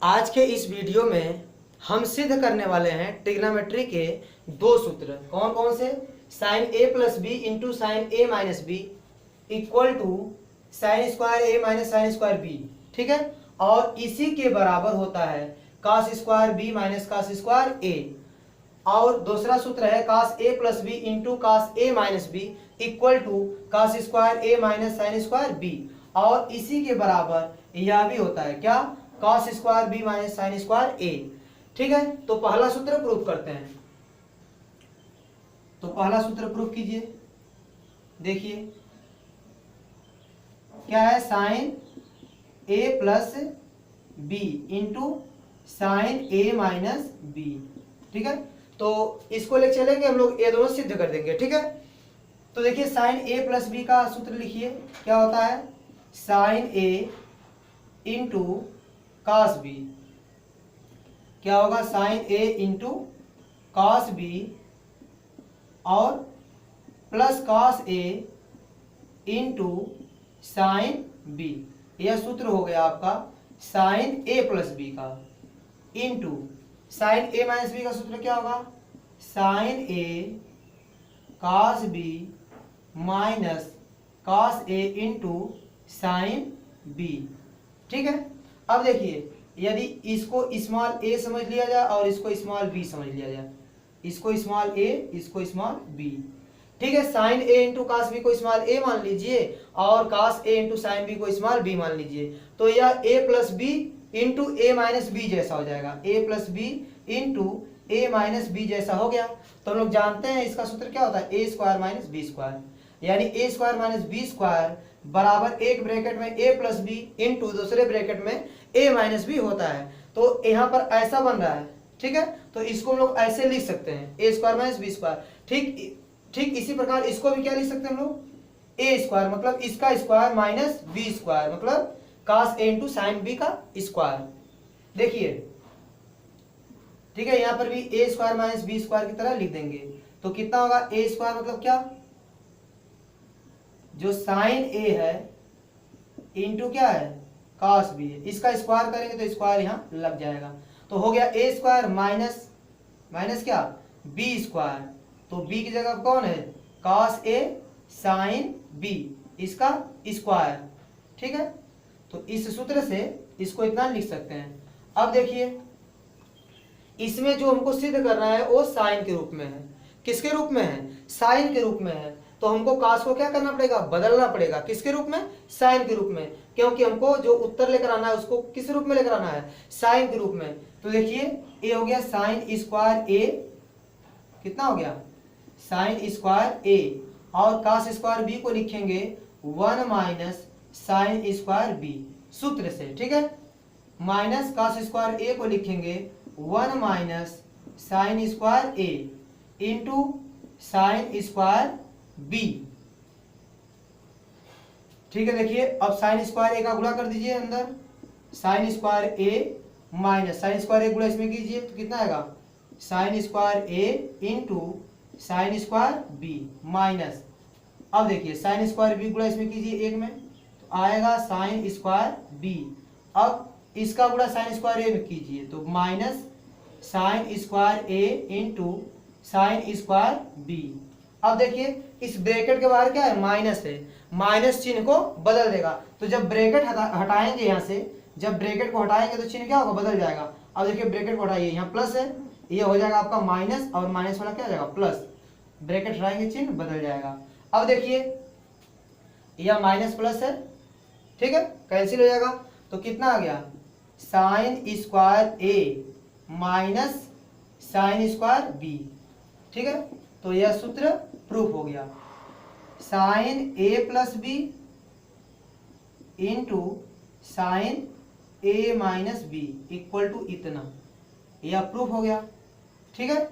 आज के इस वीडियो में हम सिद्ध करने वाले हैं ट्रिग्नोमेट्री के दो सूत्र। कौन कौन से? Sine A plus B into sine A minus B equal to sine square A minus sine square B. ठीक है, और इसी के बराबर होता है cos square b minus cos square a. और दूसरा सूत्र है cos a plus B into cos a minus B equal to cos square A minus sine square b. और इसी के बराबर यह भी होता है क्या? Cos square b minus sine square ए। ठीक है, तो पहला सूत्र प्रूफ करते हैं। तो पहला सूत्र प्रूफ कीजिए। देखिए क्या है? साइन ए प्लस बी इंटू साइन ए माइनस बी। ठीक है, तो इसको ले चलेंगे हम लोग, ये दोनों सिद्ध कर देंगे। ठीक है, तो देखिए साइन ए प्लस बी का सूत्र लिखिए। क्या होता है? Sine A into cos B. क्या होगा? Sign A into cos B और plus cos A into sine B. यह सूत्र हो गया आपका साइन ए प्लस बी का इंटू साइन ए माइनस बी का सूत्र क्या होगा? Sign A cos B minus cos A into sine B. ठीक है, अब देखिए यदि इसको स्मॉल ए समझ लिया जाए और इसको स्मॉल बी समझ लिया जाए, इसको स्मॉल ए इसको स्मॉल बी। ठीक है, sine A into cos B को स्मॉल ए मान लीजिए और cos A into sine B को स्मॉल बी मान लीजिए, तो यह A plus B into A minus B जैसा हो जाएगा। A plus B into A minus B जैसा हो गया। तो हम लोग जानते हैं इसका सूत्र क्या होता है? ए स्क्वायर माइनस बी स्क्वायर, यानी ए स्क्वायर माइनस बी स्क्वायर बराबर एक ब्रैकेट में ए प्लस बी इंटू दूसरे ब्रैकेट में ए माइनस बी होता है। तो यहाँ पर ऐसा बन रहा है। ठीक है, तो इसको हम लोग ऐसे लिख सकते हैं, ए स्क्वायर माइनस बी स्क्वायर। ठीक इसी प्रकार इसको भी क्या लिख सकते हैं हम लोग? ए स्क्वायर मतलब इसका स्क्वायर माइनस बी स्क्वायर मतलब कास ए इंटू साइन बी का स्क्वायर। देखिए ठीक है, यहाँ पर भी ए स्क्वायर माइनस बी स्क्वायर की तरह लिख देंगे। तो कितना होगा? ए स्क्वायर मतलब क्या? जो साइन ए है इंटू क्या है? कॉस बी है। इसका स्क्वायर करेंगे तो स्क्वायर यहाँ लग जाएगा। तो हो गया ए स्क्वायर माइनस माइनस क्या? B square. तो बी की जगह कौन है? कॉस ए साइन बी, इसका स्क्वायर। ठीक है, तो इस सूत्र से इसको इतना लिख सकते हैं। अब देखिए इसमें जो हमको सिद्ध करना है वो साइन के रूप में है। किसके रूप में है? साइन के रूप में है। तो हमको कास को क्या करना पड़ेगा? बदलना पड़ेगा। किसके रूप में? साइन के रूप में, क्योंकि हमको जो उत्तर लेकर आना है उसको किस रूप में लेकर आना है? साइन के रूप में। तो देखिए ये हो गया साइन स्क्वायर ए, कितना हो गया? साइन स्क्वायर ए, और कास स्क्वायर बी को लिखेंगे 1 माइनस साइन स्क्वायर बी सूत्र से। ठीक है, माइनस कास स्क्वायर ए को लिखेंगे 1 minus sine square a into sine square B. ठीक है, देखिए अब साइन स्क्वायर ए का गुणा कर दीजिए अंदर, sine square A minus sine square a गुणा इसमें कीजिए तो कितना आएगा? Sine square a into sine square b minus, अब देखिए साइन स्क्वायर बी गुणा इसमें कीजिए एक में तो आएगा साइन स्क्वायर बी। अब इसका गुणा साइन स्क्वायर ए में कीजिए तो minus sine square a into sine square B. अब देखिए इस ब्रैकेट के बाहर क्या है? माइनस है, माइनस चिन्ह को बदल देगा। तो जब ब्रैकेट हटाएंगे यहाँ से, जब ब्रैकेट को हटाएंगे तो चिन्ह क्या होगा? बदल जाएगा। अब देखिए ब्रैकेट को हटाइए, यहाँ प्लस है, ये हो जाएगा आपका माइनस और माइनस वाला क्या हो जाएगा? प्लस। ब्रैकेट हटाएंगे चिन्ह बदल जाएगा। अब देखिए यह माइनस प्लस है, ठीक है, कैंसिल हो जाएगा। तो कितना आ गया? साइन स्क्वायर ए माइनस साइन स्क्वायर बी। ठीक है, तो यह सूत्र प्रूफ हो गया। Sine A plus B into sine A minus B equal to इतना, यह प्रूफ हो गया। ठीक है,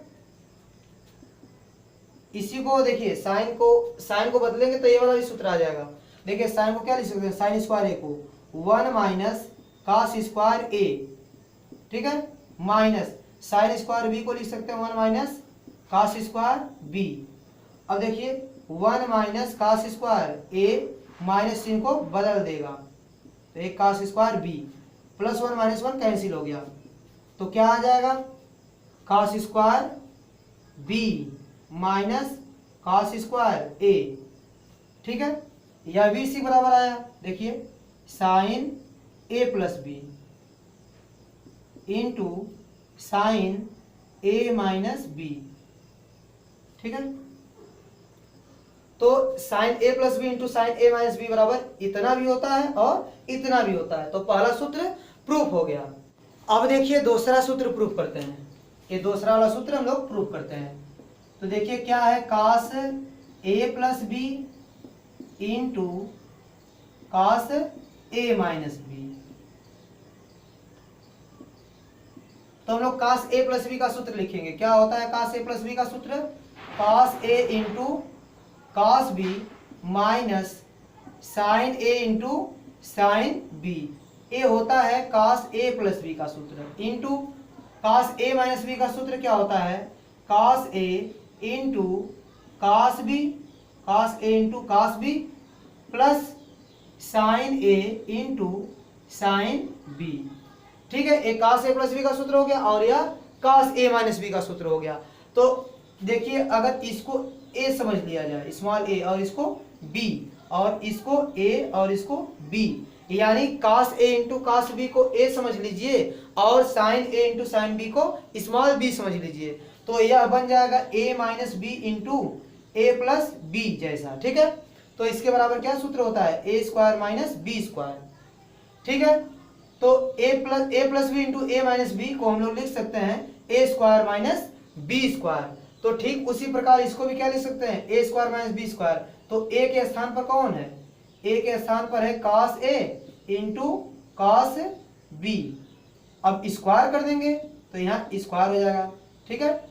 इसी को देखिए साइन को बदलेंगे तो ये वाला भी सूत्र आ जाएगा। देखिए साइन को क्या लिख सकते हैं? साइन स्क्वायर ए को 1 माइनस कास स्क्वायर ए, ठीक है, माइनस साइन स्क्वायर बी को लिख सकते हैं 1 माइनस कास स्क्वायर बी। अब देखिए 1 माइनस कास स्क्वायर ए माइनस चिन्ह को बदल देगा तो एक cos square B plus 1 minus 1 cancel हो गया, तो क्या आ जाएगा cos square b minus cos square a, ठीक है। यह भी इसी बराबर आया, देखिए sine a plus B into sine a minus B, ठीक है। तो sine a plus B into sine a minus B बराबर इतना भी होता है और इतना भी होता है। तो पहला सूत्र प्रूफ हो गया। अब देखिए दूसरा सूत्र प्रूफ करते हैं। ये दूसरा वाला सूत्र हम लोग प्रूफ करते हैं। तो देखिए क्या है, cos a plus B into cos a minus B. तो हम लोग cos a प्लस बी का सूत्र लिखेंगे। क्या होता है cos a प्लस बी का सूत्र? cos a into cos b minus sine a into sine b। ये होता है cos a प्लस बी का सूत्र into cos a minus B का सूत्र क्या होता है? cos a into cos b, cos a into cos b plus sine a into sine b, ठीक है। एक cos a प्लस बी का सूत्र हो गया और यह cos a माइनस बी का सूत्र हो गया। तो देखिए अगर इसको a समझ लिया जाए, स्मॉल a, और इसको b, और इसको a और इसको b, यानी cos a into cos b को a समझ लीजिए और sin a into sine b को स्मॉल b समझ लीजिए। तो यह बन जाएगा a minus B into A plus B जैसा, ठीक है। तो इसके बराबर क्या सूत्र होता है? a square minus B square, ठीक है। तो a plus B into A minus B को हम लोग लिख सकते हैं a square minus B square. तो ठीक उसी प्रकार इसको भी क्या लिख सकते हैं? a square minus B square. तो a के स्थान पर कौन है? a के स्थान पर है cos a into cos b। अब स्क्वायर कर देंगे तो यहाँ स्क्वायर हो जाएगा, ठीक है।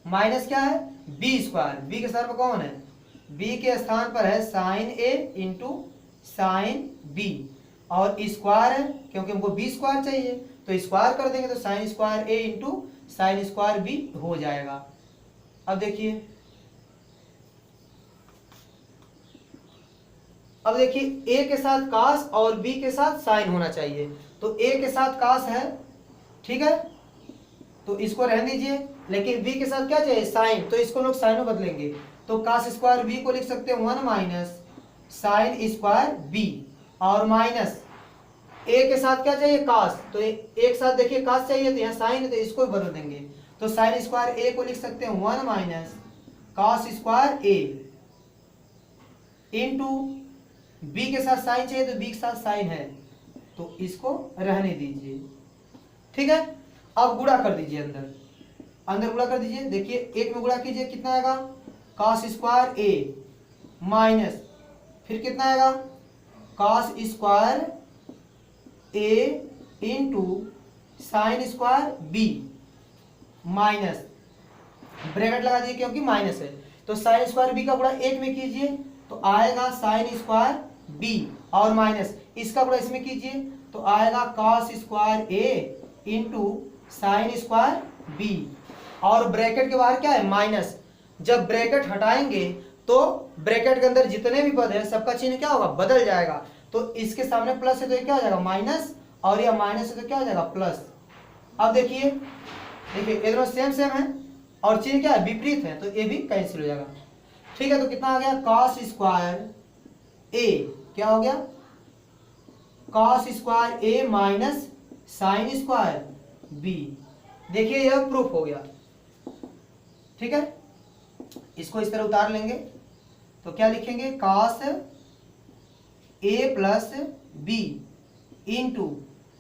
माइनस क्या है? b square. b के स्थान पर कौन है? b के स्थान पर है sine a into sine b, और स्क्वायर है क्योंकि हमको b स्क्वायर चाहिए, तो स्क्वायर कर देंगे तो sine square a into sine square b हो जाएगा। अब देखिए, अब देखिए a के साथ cos और b के साथ साइन होना चाहिए। तो a के साथ cos है, ठीक है, तो इसको रहने दीजिए। लेकिन b के साथ क्या चाहिए? साइन, तो इसको लोग साइन में बदलेंगे। तो cos स्क्वायर b को लिख सकते हैं 1 माइनस साइन स्क्वायर b, और माइनस a के साथ क्या चाहिए? cos, तो एक साथ देखिए cos चाहिए तो यहाँ साइन है तो इसको भी बदल देंगे। तो साइन स्क्वायर a को लिख सकते हैं 1 minus cos square a into b के साथ साइन चाहिए तो b के साथ साइन है तो इसको रहने दीजिए, ठीक है। अब गुणा कर दीजिए, अंदर अंदर गुणा कर दीजिए। देखिए एक में गुणा कीजिए, कितना आएगा? cos स्क्वायर a माइनस फिर कितना आएगा? cos square a into sine square b minus bracket लगा दीजिए क्योंकि माइनस है। तो साइन स्क्वायर b का गुणा एक में कीजिए तो आएगा साइन स्क्वायर b, और माइनस इसका गुणा इसमें कीजिए तो आएगा cos square a into sine square b, और ब्रैकेट के बाहर क्या है? माइनस। जब ब्रैकेट हटाएंगे तो ब्रैकेट के अंदर जितने भी पद है सबका चिन्ह क्या होगा? बदल जाएगा। तो इसके सामने प्लस है तो ये क्या हो जाएगा? माइनस, और यह माइनस है तो क्या हो जाएगा? प्लस। अब देखिए ये दोनों सेम सेम है और चिन्ह क्या है? विपरीत है, तो ये भी कैंसिल हो जाएगा, ठीक है। तो कितना आ गया? cos स्क्वायर a क्या हो गया? cos square a minus sine square b। देखिए यह प्रूफ हो गया, ठीक है। इसको इस तरह उतार लेंगे तो क्या लिखेंगे? cos a plus b into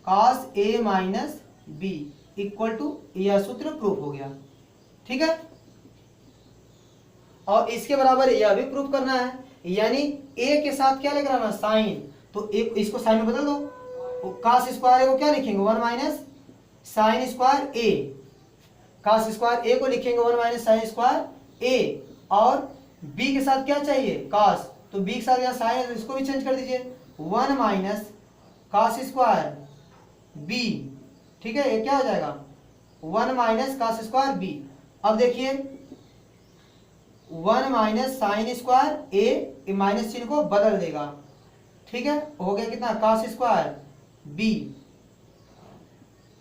cos a minus b equal to, यह सूत्र प्रूफ हो गया, ठीक है। और इसके बराबर यह भी प्रूफ करना है, यानी a के साथ क्या लेकर आना? साइन। तो एक इसको साइन में बदल दो। cos स्क्वायर a को क्या लिखेंगे? 1 minus sine square a। cos square a को लिखेंगे 1 माइनस साइन स्क्वायर a, और b के साथ क्या चाहिए? cos, तो b के साथ यहाँ साइन है तो इसको भी चेंज कर दीजिए 1 माइनस cos स्क्वायर b, ठीक है। ये क्या हो जाएगा? 1 माइनस cos स्क्वायर b। अब देखिए 1 minus sine square a, minus चिन्ह को बदल देगा, ठीक है। हो गया कितना? cos स्क्वायर b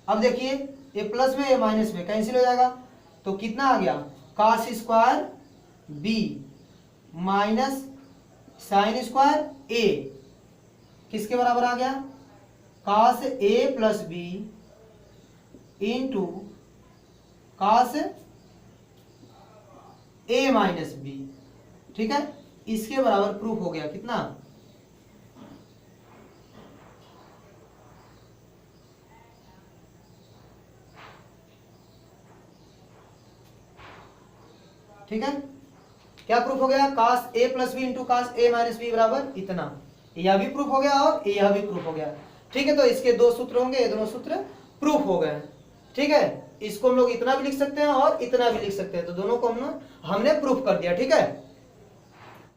अब देखिए ये प्लस में ये माइनस में कैंसिल हो जाएगा, तो कितना आ गया cos square b minus sine square a किसके बराबर आ गया, cos a plus B into cos a minus B. ठीक है, इसके बराबर प्रूफ हो गया कितना, ठीक है, क्या प्रूफ हो गया, cos a plus B into cos a minus B बराबर इतना, यह भी प्रूफ हो गया और यह भी प्रूफ हो गया। ठीक है, तो इसके दो सूत्र होंगे, ये दोनों सूत्र प्रूफ हो गए। ठीक है, इसको हम लोग इतना भी लिख सकते हैं और इतना भी लिख सकते हैं, तो दोनों को हमने प्रूफ कर दिया। ठीक है।